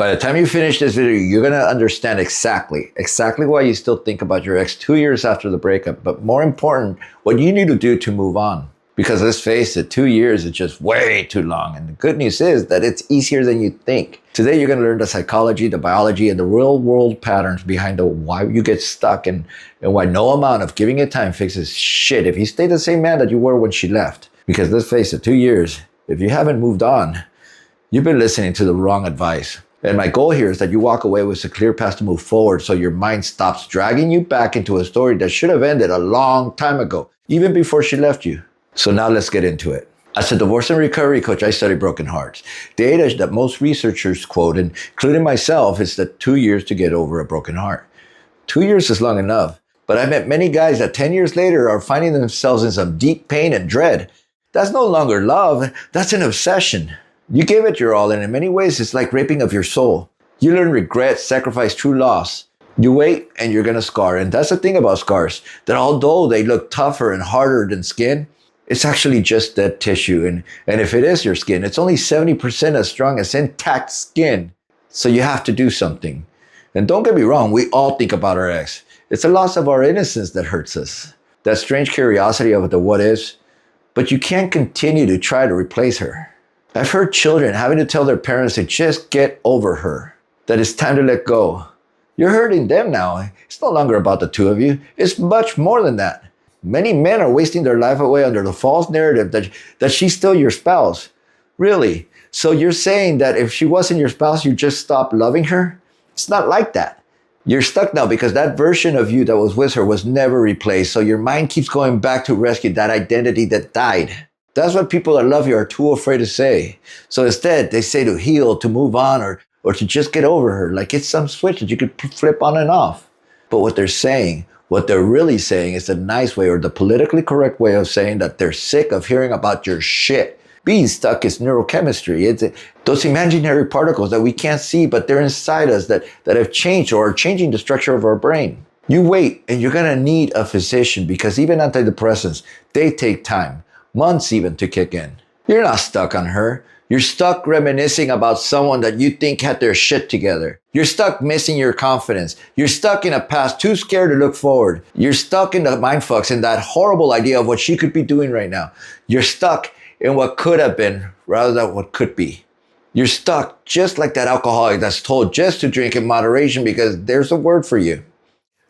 By the time you finish this video, you're going to understand exactly why you still think about your ex 2 years after the breakup, but more important, what you need to do to move on. Because let's face it, 2 years is just way too long. And the good news is that it's easier than you think. Today, you're going to learn the psychology, the biology, and the real world patterns behind why you get stuck and why no amount of giving it time fixes shit if you stay the same man that you were when she left. Because let's face it, 2 years, if you haven't moved on, you've been listening to the wrong advice. And my goal here is that you walk away with a clear path to move forward so your mind stops dragging you back into a story that should have ended a long time ago, even before she left you. So now let's get into it. As a divorce and recovery coach, I study broken hearts. The age that most researchers quote, including myself, is that 2 years to get over a broken heart. 2 years is long enough, but I've met many guys that 10 years later are finding themselves in some deep pain and dread. That's no longer love, that's an obsession. You gave it your all, and in many ways, it's like raping of your soul. You learn regret, sacrifice, true loss. You wait, and you're gonna scar. And that's the thing about scars, that although they look tougher and harder than skin, it's actually just dead tissue. And if it is your skin, it's only 70% as strong as intact skin. So you have to do something. And don't get me wrong, we all think about our ex. It's the loss of our innocence that hurts us. That strange curiosity of the what is. But you can't continue to try to replace her. I've heard children having to tell their parents to just get over her, that it's time to let go. You're hurting them now. It's no longer about the two of you. It's much more than that. Many men are wasting their life away under the false narrative that she's still your spouse. Really? So you're saying that if she wasn't your spouse, you just stopped loving her? It's not like that. You're stuck now because that version of you that was with her was never replaced. So your mind keeps going back to rescue that identity that died. That's what people that love you are too afraid to say. So instead, they say to heal, to move on, or to just get over her, like it's some switch that you could flip on and off. But what they're really saying is the nice way or the politically correct way of saying that they're sick of hearing about your shit. Being stuck is neurochemistry. It's those imaginary particles that we can't see, but they're inside us that have changed or are changing the structure of our brain. You wait, and you're gonna need a physician because even antidepressants, they take time. Months even to kick in. You're not stuck on her. You're stuck reminiscing about someone that you think had their shit together. You're stuck missing your confidence. You're stuck in a past too scared to look forward. You're stuck in the mindfucks and that horrible idea of what she could be doing right now. You're stuck in what could have been rather than what could be. You're stuck just like that alcoholic that's told just to drink in moderation because there's a word for you.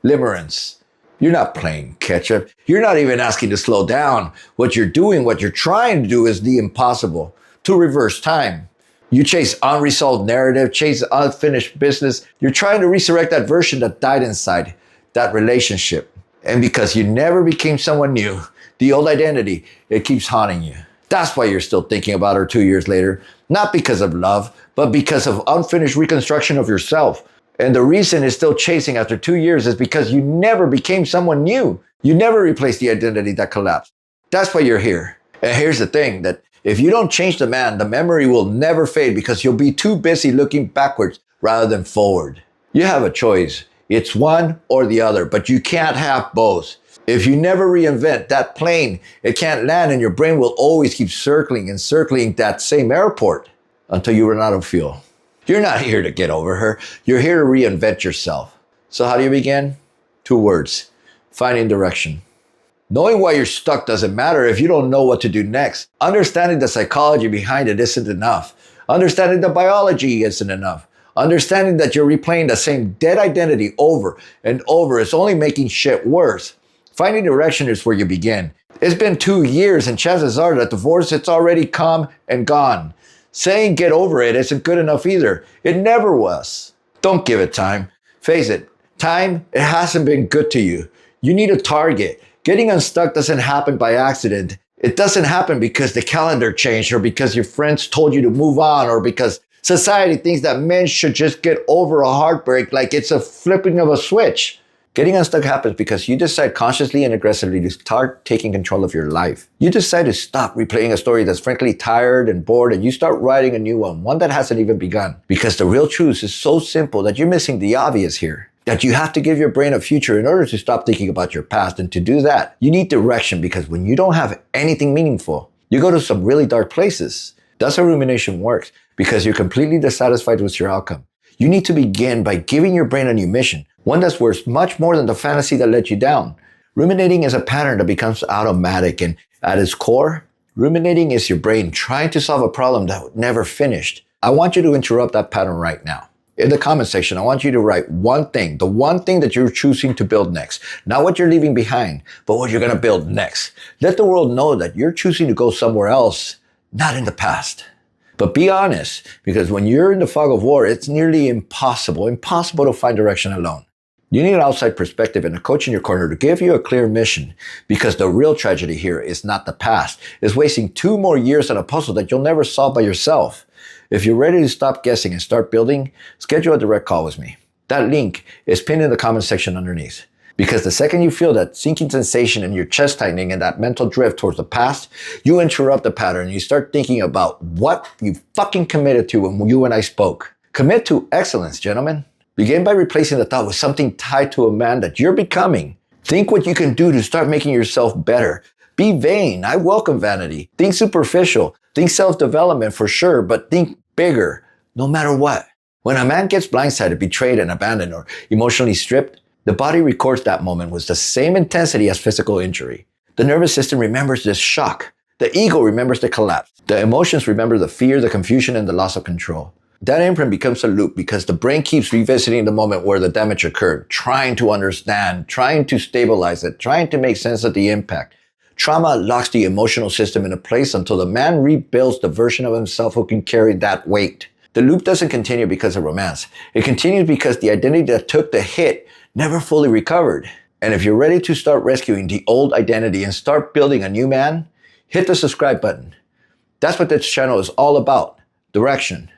Limerence. You're not playing catch up. You're not even asking to slow down. What you're doing, what you're trying to do is the impossible, to reverse time. You chase unresolved narrative, chase unfinished business. You're trying to resurrect that version that died inside, that relationship. And because you never became someone new, the old identity, it keeps haunting you. That's why you're still thinking about her 2 years later, not because of love, but because of unfinished reconstruction of yourself. And the reason it's still chasing after 2 years is because you never became someone new. You never replaced the identity that collapsed. That's why you're here. And here's the thing, that if you don't change the man, the memory will never fade because you'll be too busy looking backwards rather than forward. You have a choice. It's one or the other, but you can't have both. If you never reinvent that plane, it can't land and your brain will always keep circling and circling that same airport until you run out of fuel. You're not here to get over her. You're here to reinvent yourself. So how do you begin? 2 words. Finding direction. Knowing why you're stuck doesn't matter if you don't know what to do next. Understanding the psychology behind it isn't enough. Understanding the biology isn't enough. Understanding that you're replaying the same dead identity over and over is only making shit worse. Finding direction is where you begin. It's been 2 years and chances are that divorce, it's already come and gone. Saying get over it isn't good enough either. It never was. Don't give it time. Face it, time, it hasn't been good to you. You need a target. Getting unstuck doesn't happen by accident. It doesn't happen because the calendar changed or because your friends told you to move on or because society thinks that men should just get over a heartbreak like it's a flipping of a switch. Getting unstuck happens because you decide consciously and aggressively to start taking control of your life. You decide to stop replaying a story that's frankly tired and bored and you start writing a new one that hasn't even begun. Because the real truth is so simple that you're missing the obvious here. That you have to give your brain a future in order to stop thinking about your past. And to do that, you need direction because when you don't have anything meaningful, you go to some really dark places. That's how rumination works because you're completely dissatisfied with your outcome. You need to begin by giving your brain a new mission, one that's worth much more than the fantasy that let you down. Ruminating is a pattern that becomes automatic, and at its core, ruminating is your brain trying to solve a problem that never finished. I want you to interrupt that pattern right now. In the comment section, I want you to write one thing, the one thing that you're choosing to build next. Not what you're leaving behind, but what you're going to build next. Let the world know that you're choosing to go somewhere else, not in the past. But be honest, because when you're in the fog of war, it's nearly impossible to find direction alone. You need an outside perspective and a coach in your corner to give you a clear mission, because the real tragedy here is not the past. It's wasting 2 more years on a puzzle that you'll never solve by yourself. If you're ready to stop guessing and start building, schedule a direct call with me. That link is pinned in the comment section underneath. Because the second you feel that sinking sensation in your chest tightening and that mental drift towards the past, you interrupt the pattern and you start thinking about what you fucking committed to when you and I spoke. Commit to excellence, gentlemen. Begin by replacing the thought with something tied to a man that you're becoming. Think what you can do to start making yourself better. Be vain. I welcome vanity. Think superficial. Think self-development for sure, but think bigger, no matter what. When a man gets blindsided, betrayed, and abandoned or emotionally stripped, the body records that moment with the same intensity as physical injury. The nervous system remembers this shock. The ego remembers the collapse. The emotions remember the fear, the confusion, and the loss of control. That imprint becomes a loop because the brain keeps revisiting the moment where the damage occurred, trying to understand, trying to stabilize it, trying to make sense of the impact. Trauma locks the emotional system into place until the man rebuilds the version of himself who can carry that weight. The loop doesn't continue because of romance. It continues because the identity that took the hit never fully recovered. And if you're ready to start rescuing the old identity and start building a new man, hit the subscribe button. That's what this channel is all about, direction.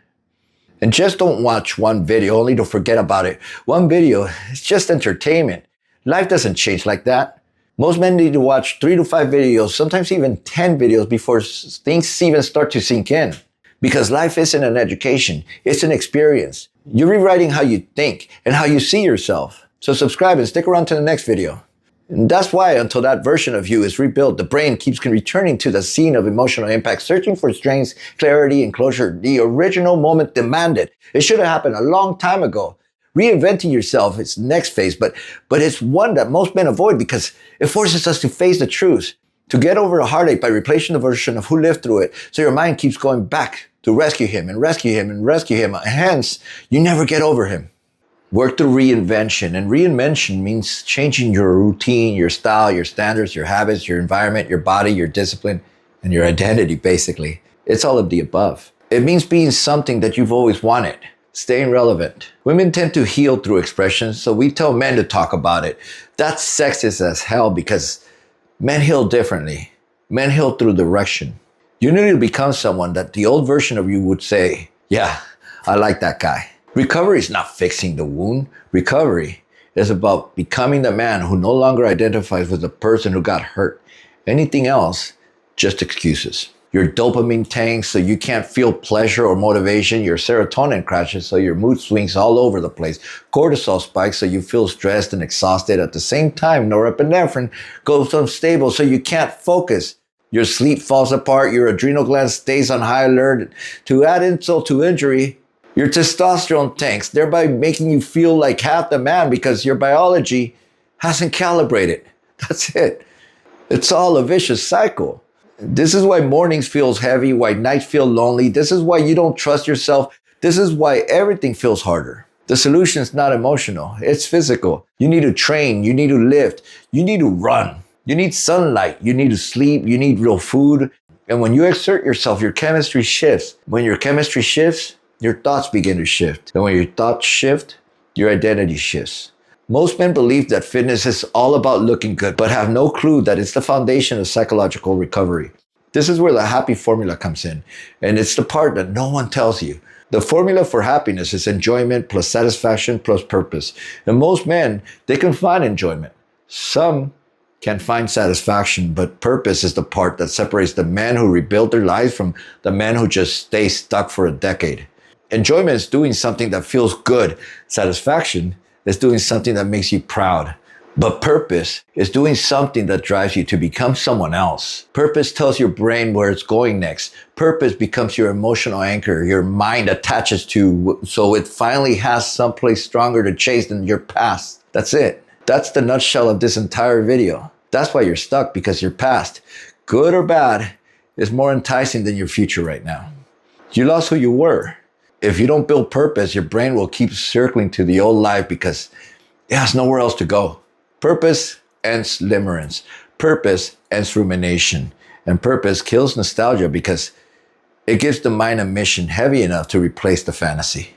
And just don't watch one video only to forget about it. One video is just entertainment. Life doesn't change like that. Most men need to watch 3 to 5 videos, sometimes even 10 videos before things even start to sink in. Because life isn't an education, it's an experience. You're rewriting how you think and how you see yourself. So subscribe and stick around to the next video. And that's why until that version of you is rebuilt, the brain keeps returning to the scene of emotional impact, searching for strength, clarity, and closure the original moment demanded. It should have happened a long time ago. Reinventing yourself is the next phase, but it's one that most men avoid because it forces us to face the truth, to get over a heartache by replacing the version of who lived through it, so your mind keeps going back to rescue him and rescue him and rescue him. Hence, you never get over him. Work through reinvention, and reinvention means changing your routine, your style, your standards, your habits, your environment, your body, your discipline, and your identity, basically. It's all of the above. It means being something that you've always wanted. Staying relevant. Women tend to heal through expression, so we tell men to talk about it. That's sexist as hell because men heal differently. Men heal through direction. You need to become someone that the old version of you would say, yeah, I like that guy. Recovery is not fixing the wound. Recovery is about becoming the man who no longer identifies with the person who got hurt. Anything else, just excuses. Your dopamine tanks so you can't feel pleasure or motivation. Your serotonin crashes so your mood swings all over the place. Cortisol spikes so you feel stressed and exhausted. At the same time, norepinephrine goes unstable so you can't focus. Your sleep falls apart. Your adrenal gland stays on high alert. To add insult to injury, your testosterone tanks, thereby making you feel like half the man because your biology hasn't calibrated. That's it. It's all a vicious cycle. This is why mornings feels heavy, why nights feel lonely. This is why you don't trust yourself. This is why everything feels harder. The solution is not emotional, it's physical. You need to train, you need to lift, you need to run. You need sunlight, you need to sleep, you need real food. And when you exert yourself, your chemistry shifts. When your chemistry shifts, your thoughts begin to shift. And when your thoughts shift, your identity shifts. Most men believe that fitness is all about looking good, but have no clue that it's the foundation of psychological recovery. This is where the happy formula comes in, and it's the part that no one tells you. The formula for happiness is enjoyment plus satisfaction plus purpose. And most men, they can find enjoyment. Some can find satisfaction, but purpose is the part that separates the men who rebuild their lives from the men who just stay stuck for a decade. Enjoyment is doing something that feels good. Satisfaction is doing something that makes you proud. But purpose is doing something that drives you to become someone else. Purpose tells your brain where it's going next. Purpose becomes your emotional anchor, your mind attaches to, so it finally has someplace stronger to chase than your past. That's it. That's the nutshell of this entire video. That's why you're stuck, because your past, good or bad, is more enticing than your future right now. You lost who you were. If you don't build purpose, your brain will keep circling to the old life because it has nowhere else to go. Purpose ends limerence. Purpose ends rumination. And purpose kills nostalgia because it gives the mind a mission heavy enough to replace the fantasy.